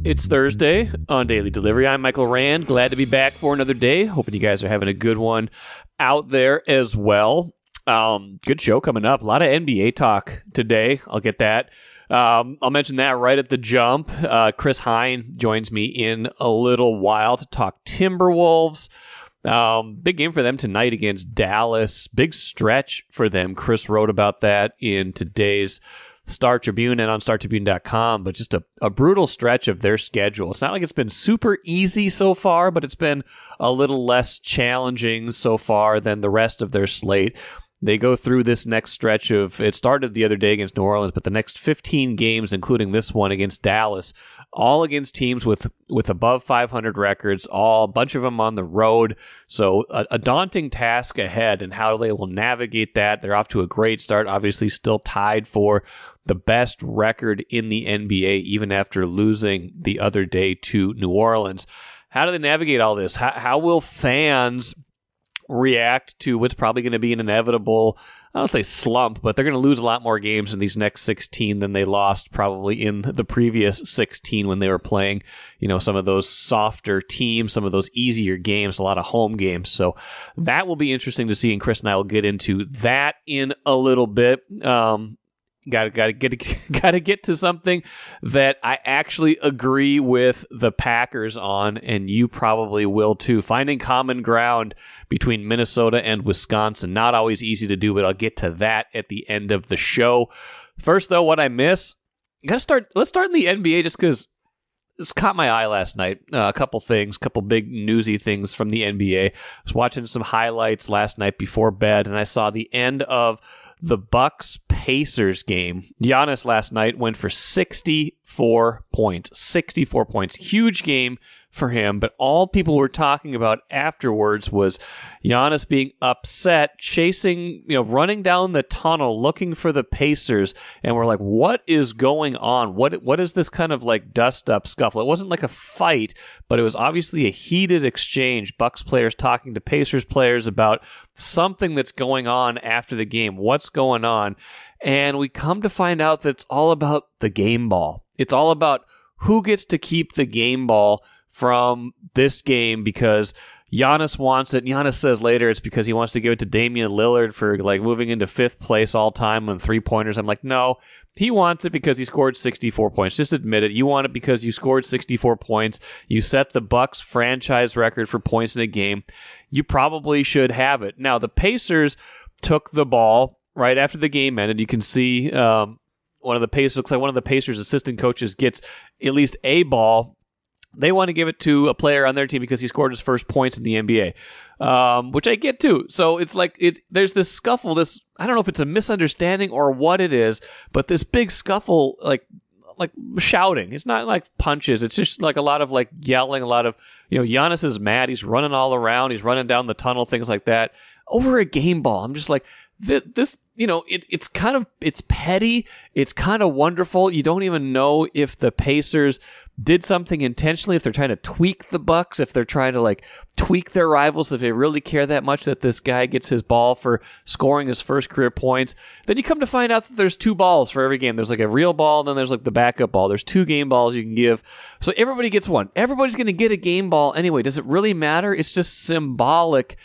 It's Thursday on Daily Delivery. I'm Michael Rand. Glad to be back for another day. Hoping you guys are having a good one out there as well. Good show coming up. A lot of NBA talk today. I'll get that. I'll mention that right at the jump. Chris Hine joins me in a little while to talk Timberwolves. Big game for them tonight against Dallas. Big stretch for them. Chris wrote about that in today's Star Tribune and on StarTribune.com, but just a brutal stretch of their schedule. It's not like it's been super easy so far, but it's been a little less challenging so far than the rest of their slate. They go through this next stretch of, it started the other day against New Orleans, but the next 15 games, including this one against Dallas, all against teams with above 500 records, a bunch of them on the road. So a daunting task ahead, and how they will navigate that. They're off to a great start, obviously still tied for the best record in the NBA, even after losing the other day to New Orleans. How do they navigate all this? How will fans react to what's probably going to be an inevitable, I don't say slump, but they're going to lose a lot more games in these next 16 than they lost probably in the previous 16 when they were playing, some of those softer teams, some of those easier games, a lot of home games. So that will be interesting to see, and Chris and I will get into that in a little bit. Gotta get to something that I actually agree with the Packers on, and you probably will too. Finding common ground between Minnesota and Wisconsin. Not always easy to do, but I'll get to that at the end of the show. First, though, what I miss. Let's start in the NBA just because this caught my eye last night. A couple big newsy things from the NBA. I was watching some highlights last night before bed, and I saw the end of the Bucks-Pacers game. Giannis last night went for 64 points. 64 points. Huge game for him, but all people were talking about afterwards was Giannis being upset, chasing, running down the tunnel, looking for the Pacers, and we're like, what is going on? What is this kind of like dust-up scuffle? It wasn't like a fight, but it was obviously a heated exchange. Bucks players talking to Pacers players about something that's going on after the game. What's going on? And we come to find out that it's all about the game ball. It's all about who gets to keep the game ball from this game because Giannis wants it. Giannis says later it's because he wants to give it to Damian Lillard for moving into 5th place all time on 3-pointers. I'm like, no, he wants it because he scored 64 points. Just admit it. You want it because you scored 64 points. You set the Bucks franchise record for points in a game. You probably should have it. Now, the Pacers took the ball right after the game ended. You can see one of the Pacers assistant coaches gets at least a ball. They want to give it to a player on their team because he scored his first points in the NBA, which I get too. So it's like there's this scuffle. I don't know if it's a misunderstanding or what it is, but this big scuffle, like shouting. It's not like punches. It's just like a lot of like yelling. A lot of Giannis is mad. He's running all around. He's running down the tunnel. Things like that over a game ball. I'm just like this. It's petty. It's kind of wonderful. You don't even know if the Pacers did something intentionally, if they're trying to tweak the Bucks, if they're trying to tweak their rivals, if they really care that much that this guy gets his ball for scoring his first career points. Then you come to find out that there's 2 balls for every game. There's a real ball, and then there's the backup ball. There's 2 game balls you can give. So everybody gets one. Everybody's going to get a game ball anyway. Does it really matter? It's just symbolic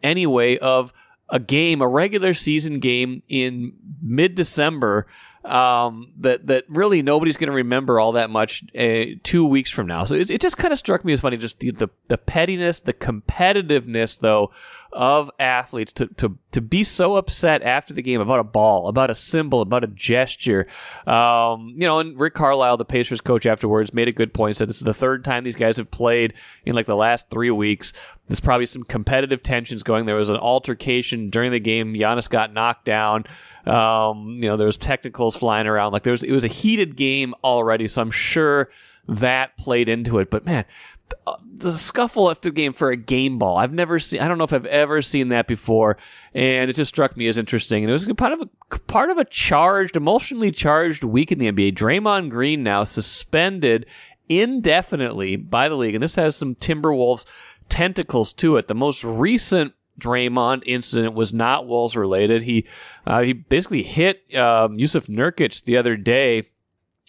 anyway of a game, a regular season game in mid-December that really nobody's going to remember all that much 2 weeks from now. So it just kind of struck me as funny, just the pettiness, the competitiveness, though, of athletes to be so upset after the game about a ball, about a symbol, about a gesture. And Rick Carlisle, the Pacers coach, afterwards made a good point. Said this is the 3rd time these guys have played in the last 3 weeks. There's probably some competitive tensions going. There was an altercation during the game. Giannis got knocked down. There was technicals flying around. It was a heated game already, so I'm sure that played into it. But man, the scuffle after the game for a game ball, I don't know if I've ever seen that before, and it just struck me as interesting. And it was part of a emotionally charged week in the NBA. Draymond Green now suspended indefinitely by the league, and this has some Timberwolves tentacles to it. The most recent Draymond incident was not Wolves related. He basically hit Yusuf Nurkic the other day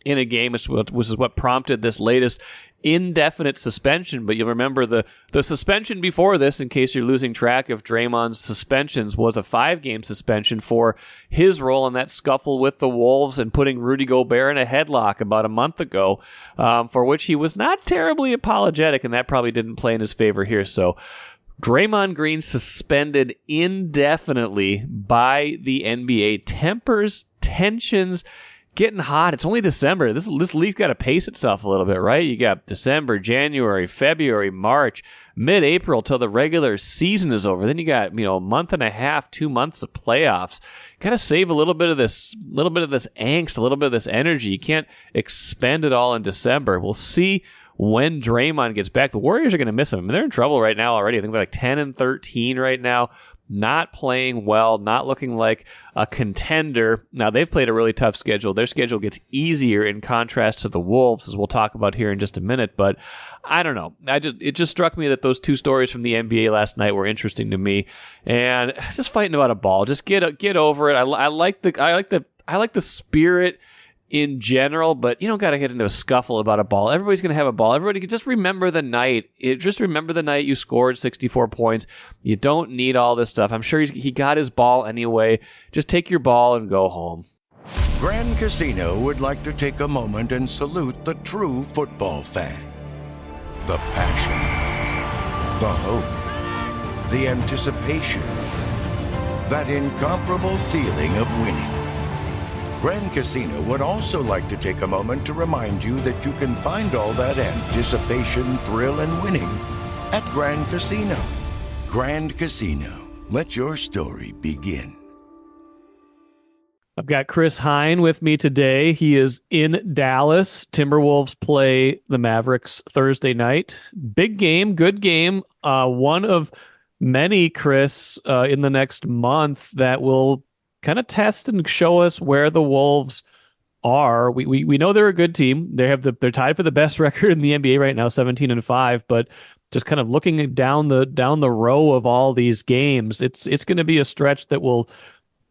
in a game, which is what prompted this latest indefinite suspension. But you'll remember the suspension before this, in case you're losing track of Draymond's suspensions, was a 5-game suspension for his role in that scuffle with the Wolves and putting Rudy Gobert in a headlock about a month ago, for which he was not terribly apologetic, and that probably didn't play in his favor here. So Draymond Green suspended indefinitely by the NBA. Tempers, tensions, getting hot. It's only December. This league's got to pace itself a little bit, right? You got December, January, February, March, mid-April till the regular season is over. Then you got, a month and a half, 2 months of playoffs. Got to save a little bit of this angst, a little bit of this energy. You can't expend it all in December. We'll see when Draymond gets back. The Warriors are going to miss him. I mean, they're in trouble right now already. I think they're like 10-13 right now. Not playing well, not looking like a contender. Now, they've played a really tough schedule. Their schedule gets easier in contrast to the Wolves, as we'll talk about here in just a minute. But I don't know. It just struck me that those two stories from the NBA last night were interesting to me. And just fighting about a ball. Just get over it. I like the spirit in general, but you don't got to get into a scuffle about a ball. Everybody's going to have a ball. Everybody can just remember the night. Just remember the night you scored 64 points. You don't need all this stuff. I'm sure he got his ball anyway. Just take your ball and go home. Grand Casino would like to take a moment and salute the true football fan. The passion, the hope, the anticipation, that incomparable feeling of winning. Grand Casino would also like to take a moment to remind you that you can find all that anticipation, thrill, and winning at Grand Casino. Grand Casino, let your story begin. I've got Chris Hine with me today. He is in Dallas. Timberwolves play the Mavericks Thursday night. Big game, good game. One of many, Chris, in the next month that will kind of test and show us where the Wolves are. We know they're a good team. They're tied for the best record in the NBA right now, 17-5. But just kind of looking down the row of all these games, it's going to be a stretch that will,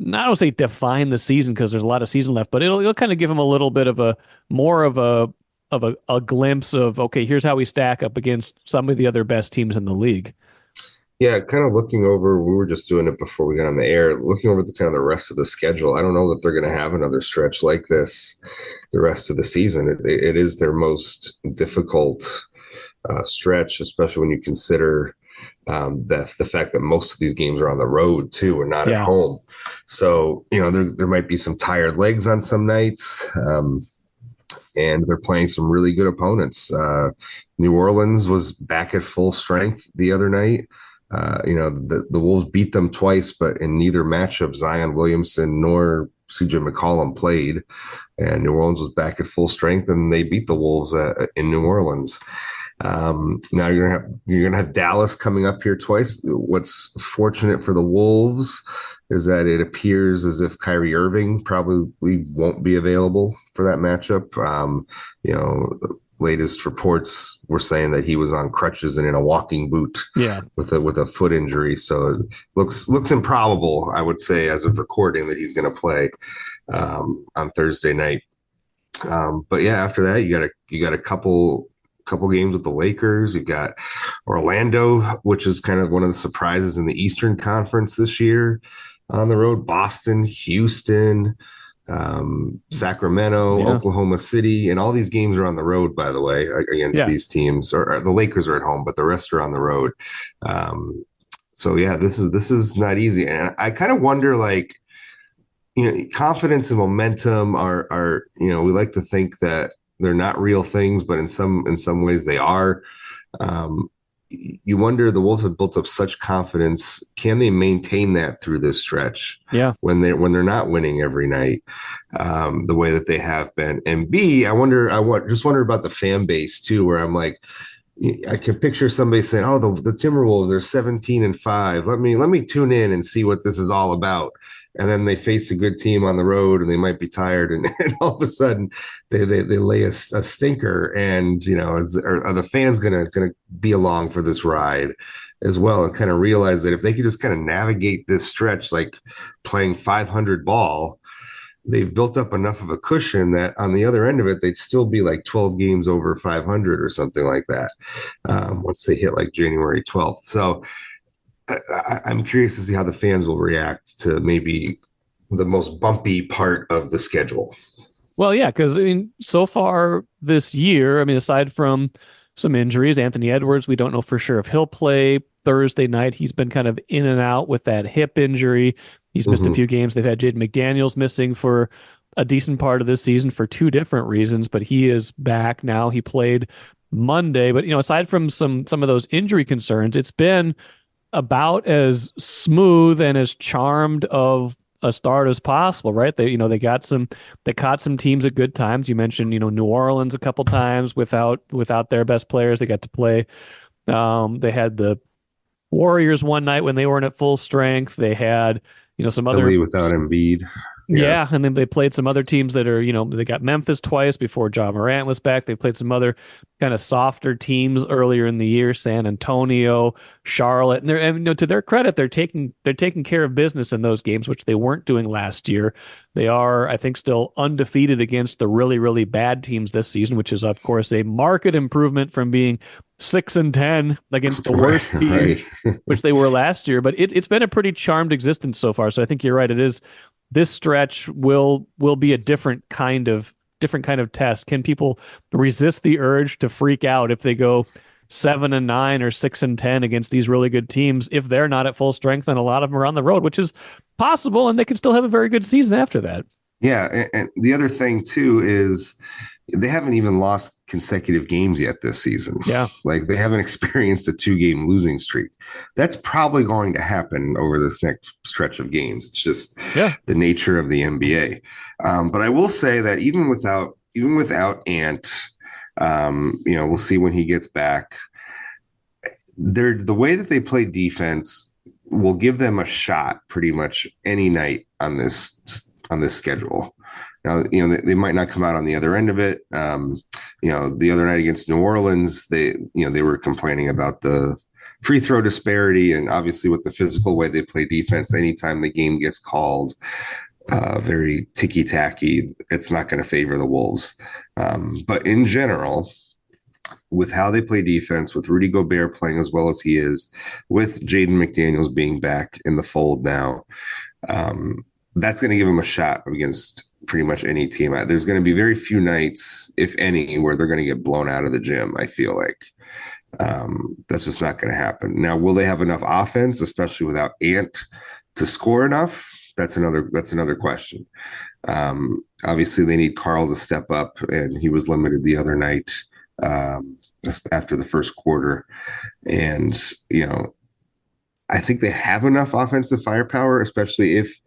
I don't say define the season because there's a lot of season left, but it'll kind of give them a little bit of a glimpse of, okay, here's how we stack up against some of the other best teams in the league. Yeah, kind of looking over, we were just doing it before we got on the air, looking over the rest of the schedule. I don't know that they're going to have another stretch like this the rest of the season. It is their most difficult stretch, especially when you consider the fact that most of these games are on the road too, and not at home. So, there might be some tired legs on some nights, and they're playing some really good opponents. New Orleans was back at full strength the other night. The Wolves beat them twice, but in neither matchup, Zion Williamson nor CJ McCollum played, and New Orleans was back at full strength, and they beat the Wolves in New Orleans. Now you're gonna have Dallas coming up here twice. What's fortunate for the Wolves is that it appears as if Kyrie Irving probably won't be available for that matchup. Latest reports were saying that he was on crutches and in a walking boot with a foot injury. So it looks improbable, I would say, as of recording, that he's going to play on Thursday night. But yeah, after that, you got a couple games with the Lakers. You've got Orlando, which is kind of one of the surprises in the Eastern Conference this year, on the road. Boston, Houston, Sacramento, Oklahoma City, and all these games are on the road, by the way, against these teams. Or the Lakers are at home, but the rest are on the road. So yeah, this is not easy, and I kind of wonder, confidence and momentum are we like to think that they're not real things, but in some ways they are. You wonder, the Wolves have built up such confidence. Can they maintain that through this stretch? Yeah. When they're not winning every night, the way that they have been. And B, I just wonder about the fan base too, where I'm like, I can picture somebody saying, "Oh, the Timberwolves, they're 17-5. Let me tune in and see what this is all about." And then they face a good team on the road, and they might be tired, and all of a sudden they lay a stinker. And are the fans gonna be along for this ride as well, and kind of realize that if they could just kind of navigate this stretch like playing 500 ball, they've built up enough of a cushion that on the other end of it, they'd still be like 12 games over 500 or something like that once they hit like January 12th. So I'm curious to see how the fans will react to maybe the most bumpy part of the schedule. Well, yeah, because I mean, so far this year, I mean, aside from some injuries, Anthony Edwards, we don't know for sure if he'll play Thursday night. He's been kind of in and out with that hip injury. He's missed a few games. They've had Jaden McDaniels missing for a decent part of this season for two different reasons, but he is back now. He played Monday, but aside from some of those injury concerns, it's been about as smooth and as charmed of a start as possible, right? They caught some teams at good times. You mentioned, New Orleans a couple times without their best players. They got to play. They had the Warriors one night when they weren't at full strength. They had, some other Philly without Embiid. Yeah, and then they played some other teams that are, they got Memphis twice before Ja Morant was back. They played some other kind of softer teams earlier in the year, San Antonio, Charlotte, and to their credit, they're taking care of business in those games, which they weren't doing last year. They are, I think, still undefeated against the really, really bad teams this season, which is, of course, a marked improvement from being 6-10 against the worst teams, which they were last year. But it's been a pretty charmed existence so far. So I think you're right. It is. This stretch will be a different kind of test. Can people resist the urge to freak out if they go 7-9 or 6-10 against these really good teams if they're not at full strength and a lot of them are on the road, which is possible, and they can still have a very good season after that. Yeah, and the other thing too is they haven't even lost consecutive games yet this season. Yeah. Like they haven't experienced a 2-game losing streak. That's probably going to happen over this next stretch of games. It's just the nature of the NBA. But I will say that even without Ant, we'll see when he gets back. The way that they play defense will give them a shot pretty much any night on this schedule. Now, they might not come out on the other end of it. The other night against New Orleans, they were complaining about the free throw disparity, and obviously with the physical way they play defense, anytime the game gets called very ticky-tacky, it's not going to favor the Wolves. But in general, with how they play defense, with Rudy Gobert playing as well as he is, with Jaden McDaniels being back in the fold now, that's going to give them a shot against pretty much any team. There's going to be very few nights, if any, where they're going to get blown out of the gym, I feel like. That's just not going to happen. Now, will they have enough offense, especially without Ant, to score enough? That's another question. Obviously, they need Karl to step up, and he was limited the other night just after the first quarter. And, I think they have enough offensive firepower, especially if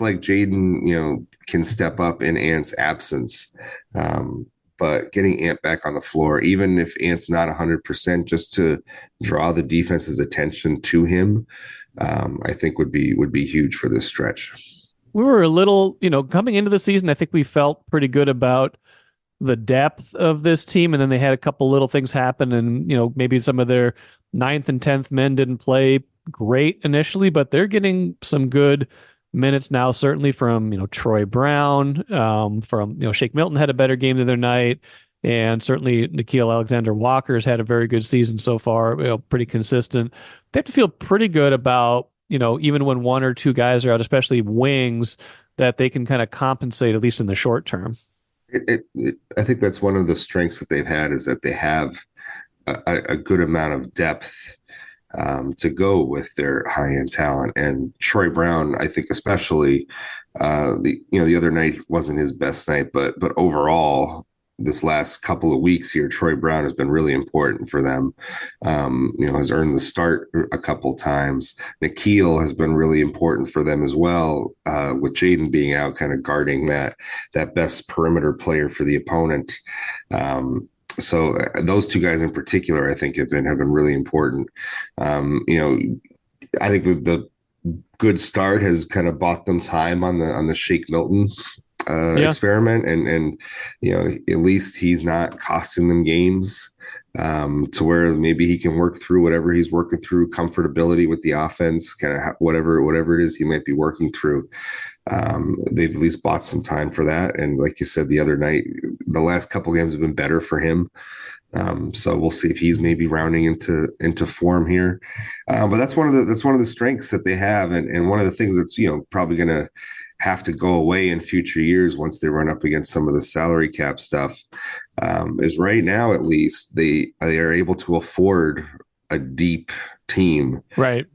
like Jaden, can step up in Ant's absence. But getting Ant back on the floor, even if Ant's not 100%, just to draw the defense's attention to him, I think would be huge for this stretch. We were a little, coming into the season, I think we felt pretty good about the depth of this team, and then they had a couple little things happen, and maybe some of their 9th and 10th men didn't play great initially, but they're getting some good minutes now, certainly from Troy Brown, from Shake Milton had a better game the other night, and certainly Nickeil Alexander-Walker's had a very good season so far, pretty consistent. They have to feel pretty good about even when one or two guys are out, especially wings, that they can kind of compensate at least in the short term. I think that's one of the strengths that they've had, is that they have a good amount of depth to go with their high-end talent. And Troy Brown, I think especially, the other night wasn't his best night, but overall, this last couple of weeks here, Troy Brown has been really important for them. Has earned the start a couple times. Nickeil has been really important for them as well, with Jaden being out, kind of guarding that best perimeter player for the opponent. So those two guys in particular, I think, have been really important. I think the good start has kind of bought them time on the Shake Milton experiment, and at least he's not costing them games, to where maybe he can work through whatever he's working through, comfortability with the offense, kind of whatever it is he might be working through. They've at least bought some time for that. And like you said the other night, the last couple games have been better for him. So we'll see if he's maybe rounding into form here. But that's one of the strengths that they have, and one of the things that's probably going to have to go away in future years once they run up against some of the salary cap stuff. Is right now at least they are able to afford a deep team. Right.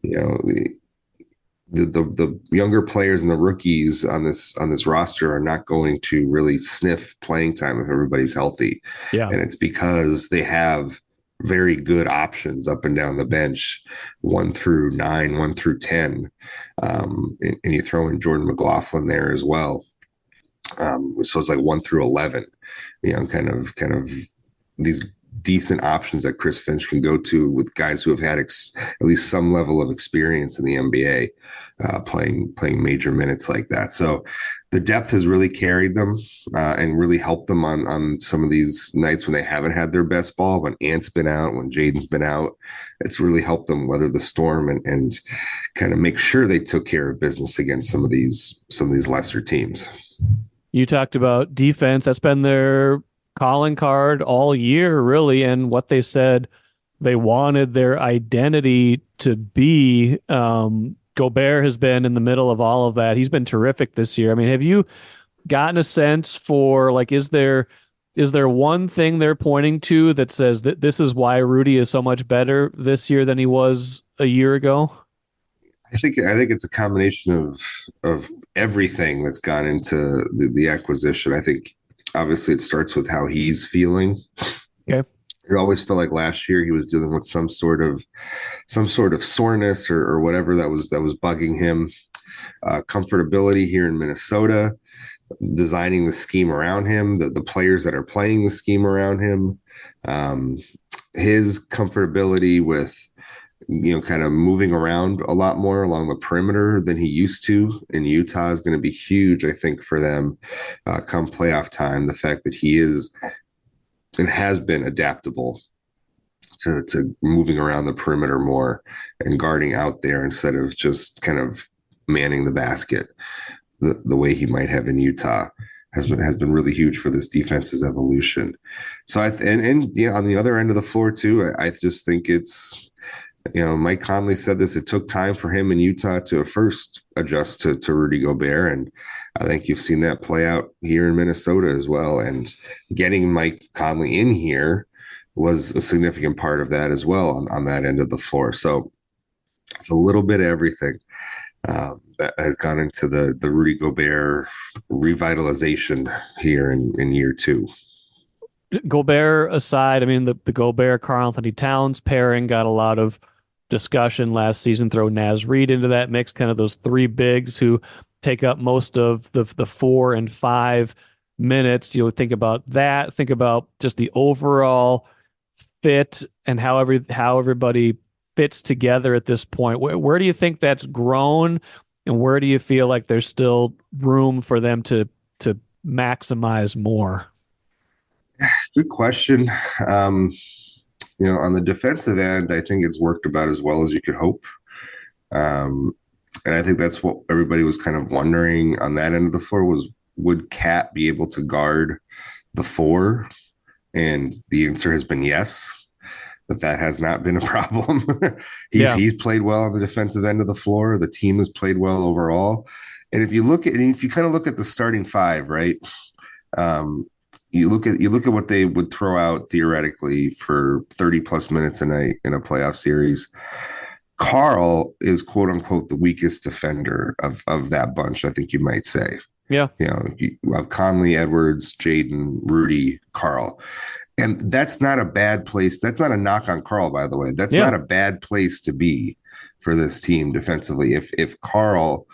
The younger players and the rookies on this roster are not going to really sniff playing time if everybody's healthy. Yeah. And it's because they have very good options up and down the bench, 1 through 9, 1 through 10. And you throw in Jordan McLaughlin there as well. So it's like 1 through 11, kind of these decent options that Chris Finch can go to with guys who have had at least some level of experience in the NBA, playing major minutes like that. So the depth has really carried them and really helped them on some of these nights when they haven't had their best ball, when Ant's been out, when Jaden's been out. It's really helped them weather the storm and kind of make sure they took care of business against some of these lesser teams. You talked about defense. That's been their calling card all year, really, and what they said they wanted their identity to be. Gobert has been in the middle of all of that. He's been terrific this year. I mean, have you gotten a sense for, like, is there one thing they're pointing to that says that this is why Rudy is so much better this year than he was a year ago? I think it's a combination of everything that's gone into the acquisition. I think obviously it starts with how he's feeling. Okay. It always felt like last year he was dealing with some sort of soreness or whatever that was bugging him. Comfortability here in Minnesota, designing the scheme around him, the players that are playing the scheme around him, his comfortability with kind of moving around a lot more along the perimeter than he used to in Utah is going to be huge, I think, for them come playoff time. The fact that he is and has been adaptable to moving around the perimeter more and guarding out there instead of just kind of manning the basket the way he might have in Utah has been really huge for this defense's evolution. So on the other end of the floor too, I just think it's, Mike Conley said this, it took time for him in Utah to first adjust to Rudy Gobert. And I think you've seen that play out here in Minnesota as well. And getting Mike Conley in here was a significant part of that as well on that end of the floor. So it's a little bit of everything that has gone into the Rudy Gobert revitalization here in year 2. Gobert aside, I mean, the Gobert Karl Anthony Towns pairing got a lot of discussion last season. Throw Naz Reid into that mix, kind of those three bigs who take up most of the 4 and 5 minutes. Think about that. Think about just the overall fit and how everybody fits together at this point. Where do you think that's grown, and where do you feel like there's still room for them to maximize more? Good question. On the defensive end, I think it's worked about as well as you could hope. And I think that's what everybody was kind of wondering on that end of the floor was, would Cat be able to guard the 4? And the answer has been yes, that has not been a problem. He's played well on the defensive end of the floor. The team has played well overall. And if you kind of look at the starting 5, right? You look at what they would throw out theoretically for 30 plus minutes a night in a playoff series. Karl is quote unquote the weakest defender of that bunch, I think you might say. Yeah. You have Conley, Edwards, Jaden, Rudy, Karl. And that's not a bad place. That's not a knock on Karl, by the way. That's not a bad place to be for this team defensively. If Karl,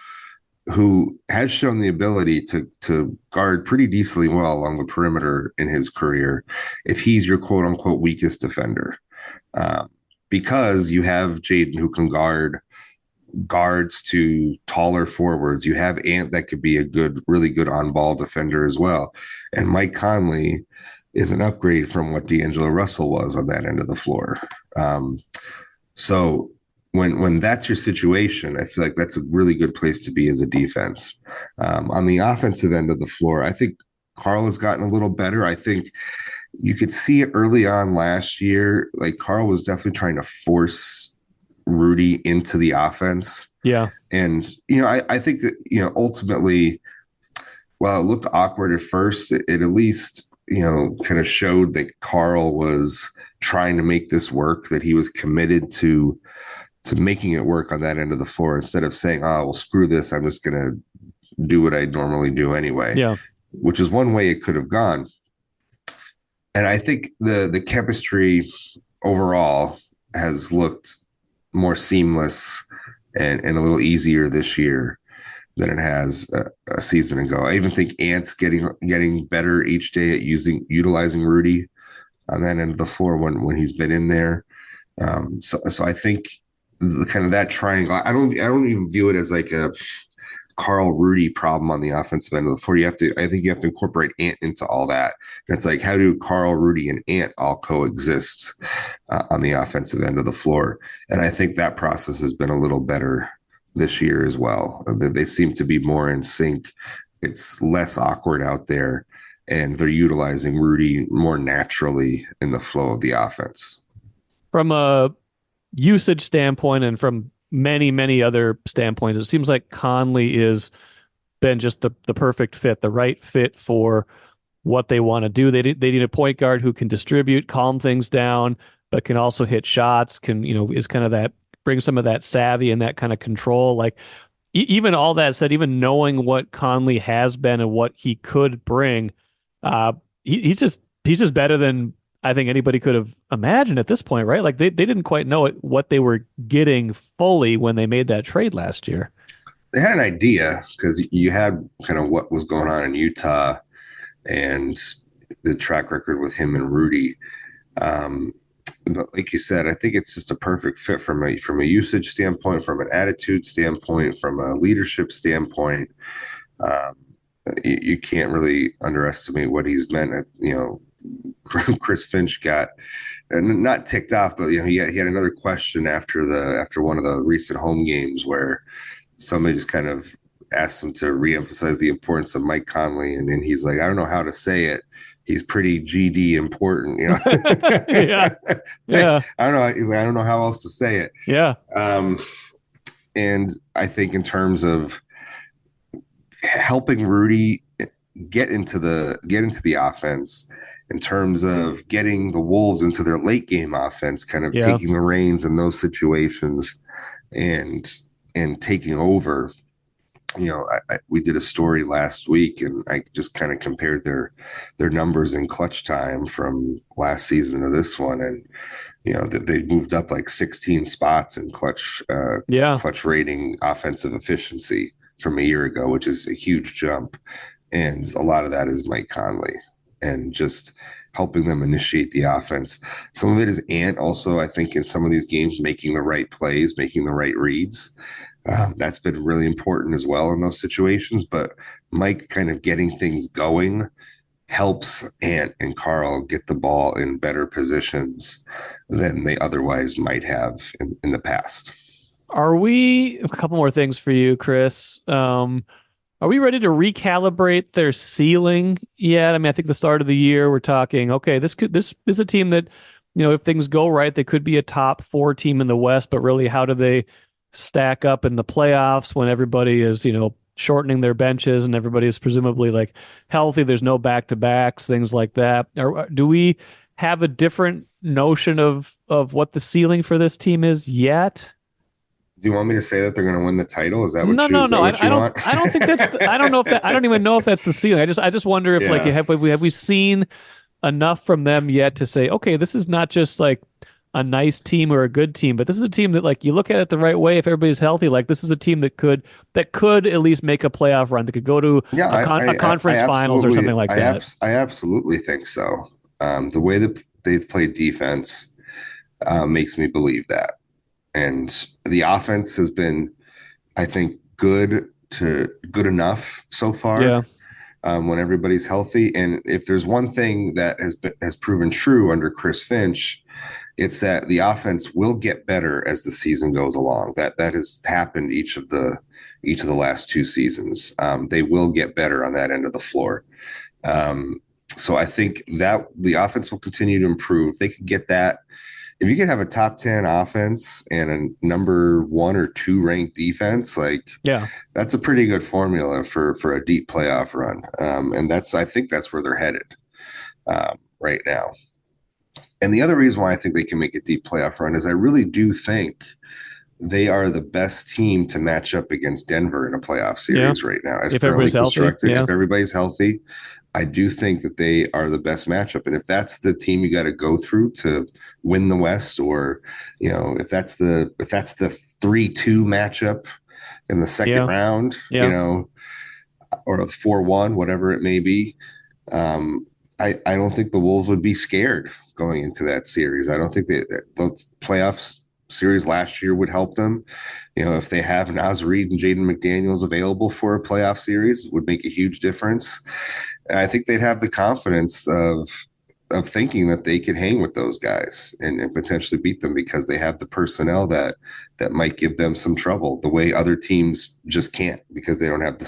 who has shown the ability to guard pretty decently well along the perimeter in his career, if he's your quote unquote weakest defender, because you have Jaden who can guard guards to taller forwards. You have Ant that could be a really good on-ball defender as well. And Mike Conley is an upgrade from what D'Angelo Russell was on that end of the floor. So when that's your situation, I feel like that's a really good place to be as a defense. On the offensive end of the floor, I think Carl has gotten a little better. I think you could see it early on last year. Like Carl was definitely trying to force Rudy into the offense. Yeah. And, I think that, ultimately, while it looked awkward at first, it at least, kind of showed that Carl was trying to make this work, that he was committed to making it work on that end of the floor instead of saying, oh, well, screw this. I'm just going to do what I normally do anyway. Yeah. Which is one way it could have gone. And I think the chemistry overall has looked more seamless and a little easier this year than it has a season ago. I even think Ant's getting better each day at utilizing Rudy on that end of the floor when he's been in there. So I think kind of that triangle. I don't even view it as like a Carl Rudy problem on the offensive end of the floor. I think you have to incorporate Ant into all that. And it's like, how do Carl, Rudy, and Ant all coexist on the offensive end of the floor? And I think that process has been a little better this year as well. They seem to be more in sync. It's less awkward out there, and they're utilizing Rudy more naturally in the flow of the offense. From a usage standpoint and from many, many other standpoints, it seems like Conley is been just the perfect fit, the right fit for what they want to do. They need a point guard who can distribute, calm things down, but can also hit shots, is kind of that, bring some of that savvy and that kind of control. Like even all that said, even knowing what Conley has been and what he could bring, he's just better than I think anybody could have imagined at this point, right? Like they didn't quite know what they were getting fully when they made that trade last year. They had an idea because you had kind of what was going on in Utah and the track record with him and Rudy. But like you said, I think it's just a perfect fit from a usage standpoint, from an attitude standpoint, from a leadership standpoint. You can't really underestimate what he's meant. Chris Finch got not ticked off, but he had another question after one of the recent home games where somebody just kind of asked him to reemphasize the importance of Mike Conley, and then he's like, I don't know how to say it. He's pretty GD important, Yeah. Yeah. I don't know. He's like, I don't know how else to say it. Yeah. And I think in terms of helping Rudy get into the offense, in terms of getting the Wolves into their late game offense, kind of taking the reins in those situations and taking over. We did a story last week, and I just kind of compared their numbers in clutch time from last season to this one, and that they moved up like 16 spots in clutch rating, offensive efficiency from a year ago, which is a huge jump. And a lot of that is Mike Conley and just helping them initiate the offense. Some of it is Ant also, I think, in some of these games, making the right plays, making the right reads. That's been really important as well in those situations. But Mike kind of getting things going helps Ant and Carl get the ball in better positions than they otherwise might have in the past. A couple more things for you, Chris. Are we ready to recalibrate their ceiling yet? I mean, I think the start of the year, we're talking, okay, this is a team that, if things go right, they could be a top 4 team in the West, but really how do they stack up in the playoffs when everybody is, shortening their benches and everybody is presumably like healthy? There's no back-to-backs, things like that. Or do we have a different notion of what the ceiling for this team is yet? Do you want me to say that they're going to win the title? Is that what no? I don't think that's. I don't know if that. I don't even know if that's the ceiling. I just wonder if have we seen enough from them yet to say, okay, this is not just like a nice team or a good team, but this is a team that, like, you look at it the right way. If everybody's healthy, like, this is a team that could at least make a playoff run. That could go to a conference finals or something like that. I absolutely think so. The way that they've played defense makes me believe that. And the offense has been, I think, good enough so far. Yeah. When everybody's healthy, and if there's one thing that has proven true under Chris Finch, it's that the offense will get better as the season goes along. That has happened each of the last two seasons. They will get better on that end of the floor. So I think that the offense will continue to improve. They could get that. If you could have a top 10 offense and a number 1 or 2 ranked defense, like that's a pretty good formula for a deep playoff run. And I think that's where they're headed right now. And the other reason why I think they can make a deep playoff run is I really do think they are the best team to match up against Denver in a playoff series right now. As if everybody's constructed, if everybody's healthy, I do think that they are the best matchup. And if that's the team you got to go through to win the West, or, if that's the 3-2 matchup in the second round, or the 4-1, whatever it may be, I don't think the Wolves would be scared going into that series. I don't think the playoffs series last year would help them. If they have Naz Reid and Jaden McDaniels available for a playoff series, it would make a huge difference. And I think they'd have the confidence of thinking that they could hang with those guys and potentially beat them because they have the personnel that might give them some trouble the way other teams just can't because they don't have the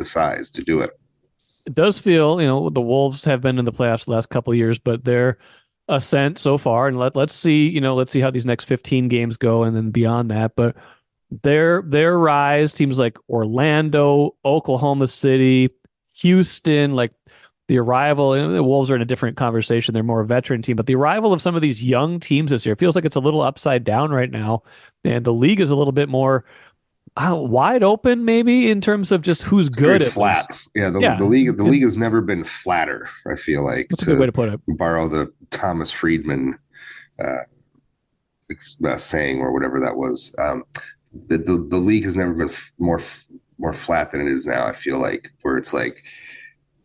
size to do it. It does feel, the Wolves have been in the playoffs the last couple of years, but their ascent so far, and let's see how these next 15 games go and then beyond that. But their rise, teams like Orlando, Oklahoma City, Houston, like the arrival, the Wolves are in a different conversation. They're more a veteran team, but the arrival of some of these young teams this year feels like it's a little upside down right now. And the league is a little bit more wide open, maybe, in terms of just who's good at flat. The league has never been flatter, I feel like. That's a good way to put it. Borrow the Thomas Friedman saying or whatever that was. The league has never been more flat than it is now, I feel like, where it's like,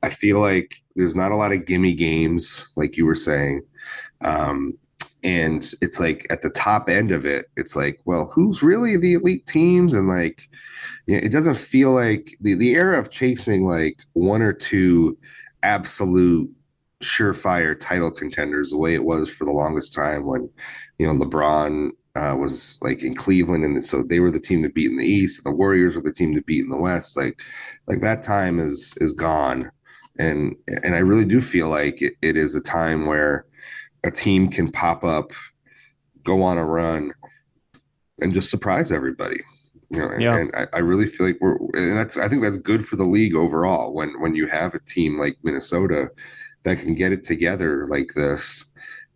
I feel like there's not a lot of gimme games, like you were saying. And it's like at the top end of it, it's like, well, who's really the elite teams? And like, it doesn't feel like the era of chasing like 1 or 2 absolute surefire title contenders the way it was for the longest time when, LeBron was like in Cleveland. And so they were the team to beat in the East. And the Warriors were the team to beat in the West. Like that time is gone. And I really do feel like it is a time where a team can pop up, go on a run, and just surprise everybody. And I really feel like I think that's good for the league overall when you have a team like Minnesota that can get it together like this.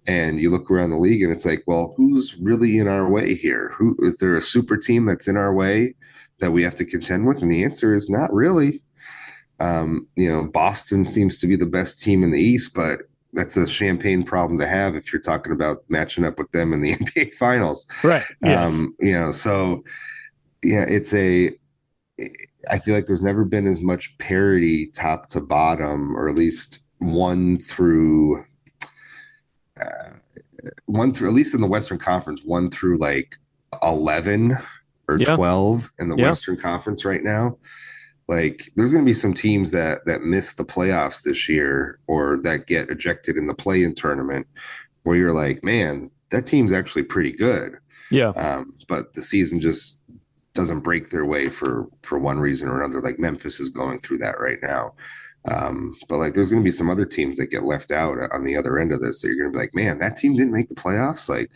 And you look around the league and it's like, well, who's really in our way here? Is there a super team that's in our way that we have to contend with? And the answer is not really. Boston seems to be the best team in the East, but that's a champagne problem to have if you're talking about matching up with them in the NBA finals. Right. Yes. I feel like there's never been as much parity top to bottom, or at least one through at least in the Western Conference, 1 through like 11 or 12 in the Western Conference right now. Like there's going to be some teams that miss the playoffs this year or that get ejected in the play-in tournament where you're like, man, that team's actually pretty good. Yeah. But the season just doesn't break their way for one reason or another. Like Memphis is going through that right now. But like there's going to be some other teams that get left out on the other end of this. So you're going to be like, man, that team didn't make the playoffs. Like,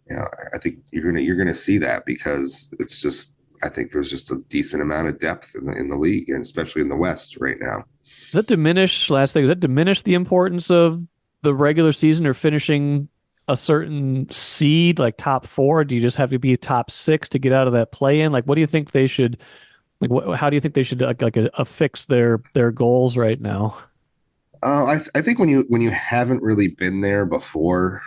I think you're going to see that because it's just, I think there's just a decent amount of depth in the league, and especially in the West right now. Does that diminish the importance of the regular season or finishing a certain seed, like top 4? Do you just have to be top 6 to get out of that play-in? Like, what do you think they should, how do you think they should affix their goals right now? I think when you haven't really been there before,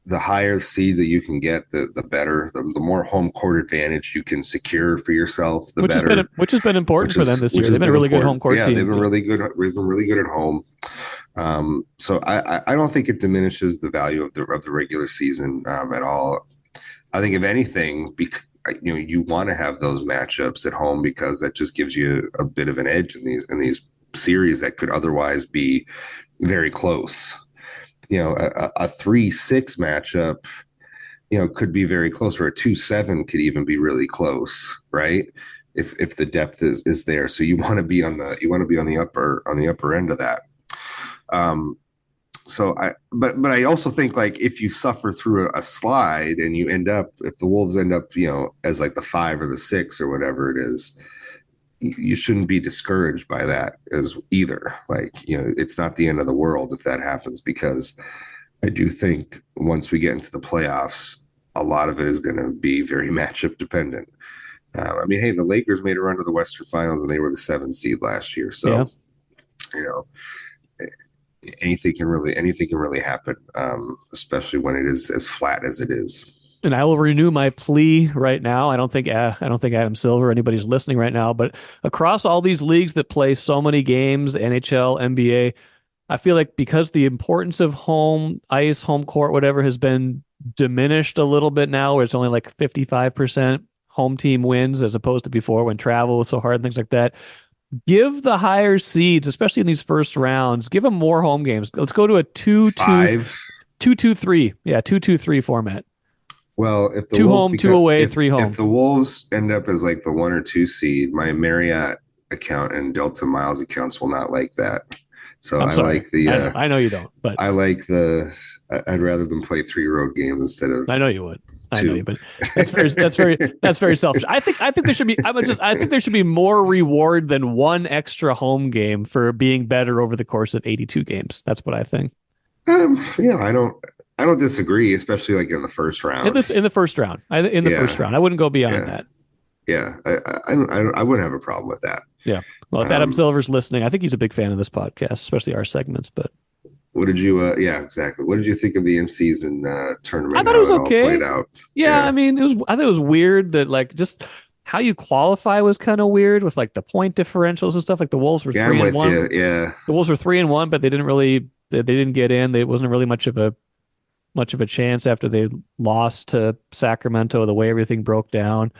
the higher seed that you can get, the better. The more home court advantage you can secure for yourself, the better. Which has been important for them this year. They've been a really good home court team. They've been really good. We've been really good at home. So I don't think it diminishes the value of the regular season at all. I think if anything, you want to have those matchups at home because that just gives you a bit of an edge in these series that could otherwise be very close. a 3-6 matchup, could be very close, or a 2-7 could even be really close, right? If the depth is there. So you want to be on the upper end of that. But I also think, like, if you suffer through a slide and if the Wolves end up, as like the 5 or the 6 or whatever it is, you shouldn't be discouraged by that as either. Like, it's not the end of the world if that happens, because I do think once we get into the playoffs, a lot of it is going to be very matchup dependent. I mean, hey, the Lakers made a run to the Western Finals and they were the 7th seed last year. So, anything can really happen, especially when it is as flat as it is. And I will renew my plea right now. I don't think Adam Silver, anybody's listening right now, but across all these leagues that play so many games, NHL, NBA, I feel like because the importance of home ice, home court, whatever, has been diminished a little bit now, where it's only like 55% home team wins as opposed to before when travel was so hard and things like that. Give the higher seeds, especially in these first rounds, give them more home games. Let's go to a 2-2-3. Yeah, 2-2-3 format. Well, if the 2 home, 2 away, 3 home. If the Wolves end up as like the 1 or 2 seed, my Marriott account and Delta Miles accounts will not like that. So I like the. I know you don't, but I like I'd rather them play 3 road games instead of. I know you would. 2. I know you, but that's very selfish. I think there should be. I think there should be more reward than 1 extra home game for being better over the course of 82 games. That's what I think. I don't disagree, especially like in the first round. In the first round, first round, I wouldn't go beyond that. Yeah, I wouldn't have a problem with that. Yeah. Well, if Adam Silver's listening, I think he's a big fan of this podcast, especially our segments. But what did you? Yeah, exactly. What did you think of the in-season tournament? I thought it was okay. All played out. Yeah, I mean, I think it was weird that, like, just how you qualify was kind of weird with like the point differentials and stuff. Like the Wolves were 3-1. Yeah, the Wolves were 3-1, but they didn't get in. There wasn't really much of a chance after they lost to Sacramento, the way everything broke down.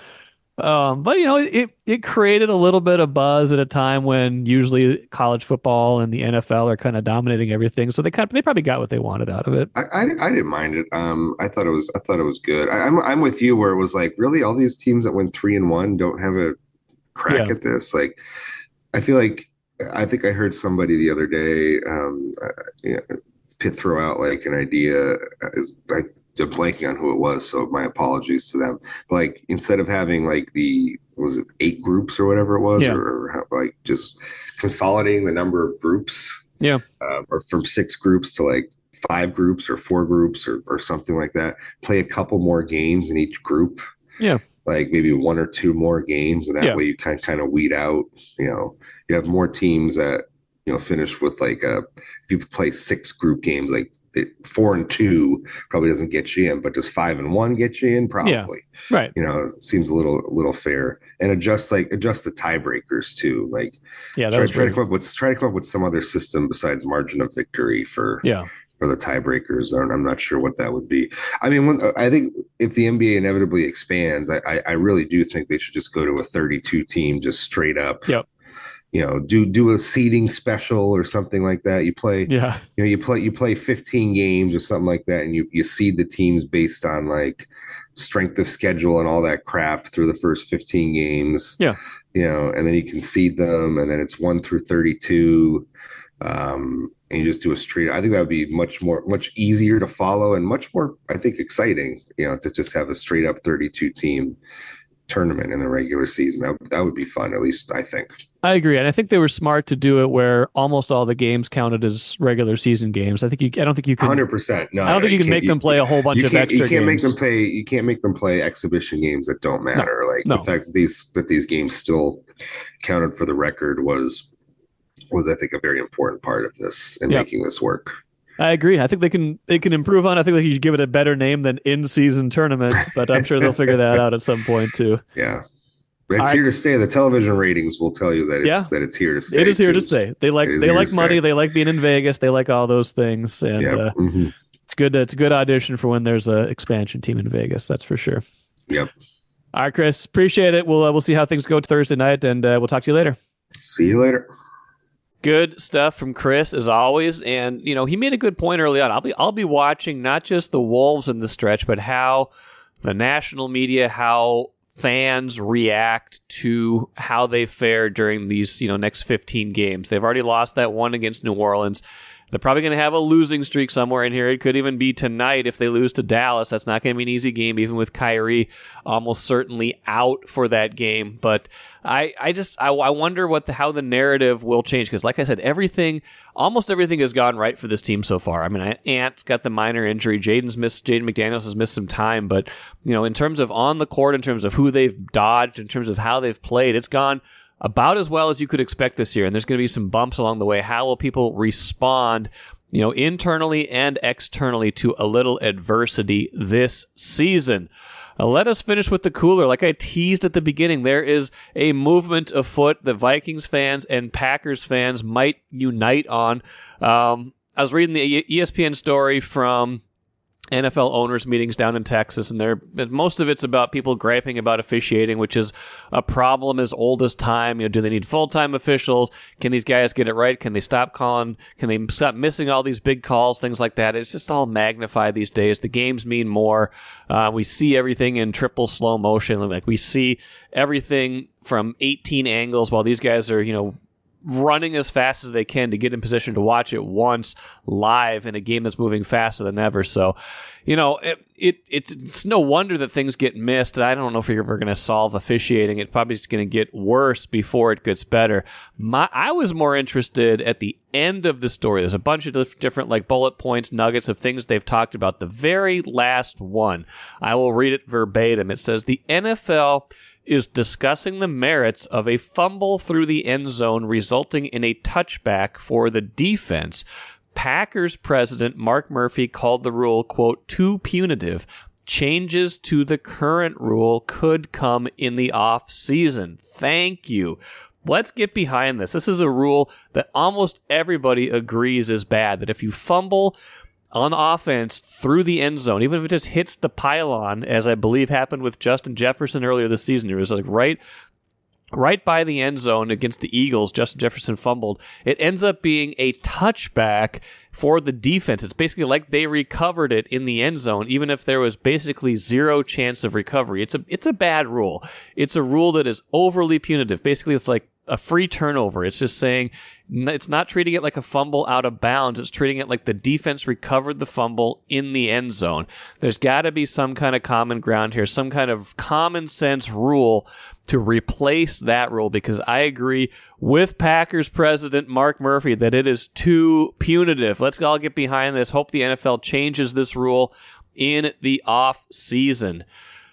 But it created a little bit of buzz at a time when usually college football and the NFL are kind of dominating everything. So they probably got what they wanted out of it. I didn't mind it. I thought it was good. I'm with you where it was like, really, all these teams that went 3-1 don't have a crack at this. Like, I feel like, I think I heard somebody the other day, throw out like an idea, like, I'm blanking on who it was, so my apologies to them. But like, instead of having like was it 8 groups or whatever it was, or like just consolidating the number of groups, or from 6 groups to like 5 groups or 4 groups or something like that. Play a couple more games in each group, like maybe 1 or 2 more games, and that way you kind of weed out. You have more teams that finish with like if you play 6 group games, like 4-2 probably doesn't get you in, but does 5-1 get you in? Probably. Right. It seems a little fair, and adjust the tiebreakers too. Like, try to come up with some other system besides margin of victory for the tiebreakers. I'm not sure what that would be. I mean, I think if the NBA inevitably expands, I really do think they should just go to a 32 team, just straight up. Yep. Do a seeding special or something like that. You play 15 games or something like that, and you seed the teams based on like strength of schedule and all that crap through the first 15 games. Yeah. And then you can seed them, and then it's 1 through 32. And you just do a straight. I think that would be much easier to follow and much more, I think, exciting, to just have a straight up 32 team tournament in the regular season. That would be fun, at least I think. I agree, and I think they were smart to do it where almost all the games counted as regular season games. I don't think you can 100%. No, I don't think you can make them play a whole bunch of extra games. You can't make them play exhibition games that don't matter. The fact that these games still counted for the record was I think a very important part of this in making this work. I agree. I think they can improve on it. I think they should give it a better name than in-season tournament, but I'm sure they'll figure that out at some point too. Yeah. But it's here to stay. The television ratings will tell you that it's here to stay. It is here to stay. They like money. They like being in Vegas. They like all those things. And it's good. It's a good audition for when there's an expansion team in Vegas. That's for sure. Yep. All right, Chris. Appreciate it. We'll see how things go Thursday night, and we'll talk to you later. See you later. Good stuff from Chris as always, and he made a good point early on. I'll be watching not just the Wolves in the stretch, but how the national media, how fans react to how they fare during these next 15 games. They've already lost that one against New Orleans. They're probably going to have a losing streak somewhere in here. It could even be tonight if they lose to Dallas. That's not going to be an easy game, even with Kyrie almost certainly out for that game. But I wonder how the narrative will change, because like I said, almost everything has gone right for this team so far. I mean, Ant's got the minor injury. Jaden McDaniels has missed some time, but in terms of on the court, in terms of who they've dodged, in terms of how they've played, it's gone about as well as you could expect this year. And there's going to be some bumps along the way. How will people respond, internally and externally to a little adversity this season? Let us finish with the cooler. Like I teased at the beginning, there is a movement afoot that Vikings fans and Packers fans might unite on. I was reading the ESPN story from NFL owners meetings down in Texas, and most of it's about people griping about officiating, which is a problem as old as time. Do they need full-time officials? Can these guys get it right? Can they stop calling? Can they stop missing all these big calls? Things like that. It's just all magnified these days. The games mean more. We see everything in triple slow motion. Like we see everything from 18 angles while these guys are, running as fast as they can to get in position to watch it once live in a game that's moving faster than ever. So, it's no wonder that things get missed. I don't know if you're ever going to solve officiating. It's probably just going to get worse before it gets better. I was more interested at the end of the story. There's a bunch of different bullet points, nuggets of things they've talked about. The very last one, I will read it verbatim. It says, the NFL is discussing the merits of a fumble through the end zone resulting in a touchback for the defense. Packers president Mark Murphy called the rule, quote, too punitive. Changes to the current rule could come in the off season. Thank you. Let's get behind this. This is a rule that almost everybody agrees is bad, that if you fumble on offense through the end zone, even if it just hits the pylon, as I believe happened with Justin Jefferson earlier this season, it was right by the end zone against the Eagles, Justin Jefferson fumbled. It ends up being a touchback for the defense. It's basically like they recovered it in the end zone, even if there was basically zero chance of recovery. It's a bad rule. It's a rule that is overly punitive. Basically, it's like a free turnover. It's just saying it's not treating it like a fumble out of bounds. It's treating it like the defense recovered the fumble in the end zone. There's got to be some kind of common ground here, some kind of common sense rule to replace that rule, because I agree with Packers president Mark Murphy that it is too punitive. Let's all get behind this. Hope the NFL changes this rule in the off season.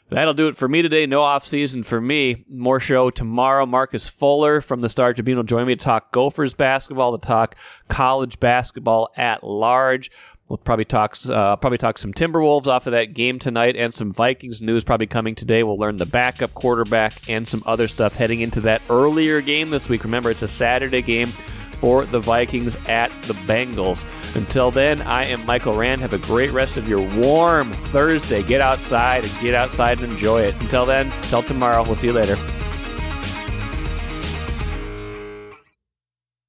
That'll do it for me today. No off-season for me. More show tomorrow. Marcus Fuller from the Star Tribune will join me to talk Gophers basketball, to talk college basketball at large. We'll probably talk some Timberwolves off of that game tonight, and some Vikings news probably coming today. We'll learn the backup quarterback and some other stuff heading into that earlier game this week. Remember, it's a Saturday game for the Vikings at the Bengals. Until then, I am Michael Rand. Have a great rest of your warm Thursday. Get outside and enjoy it. Until then, till tomorrow. We'll see you later.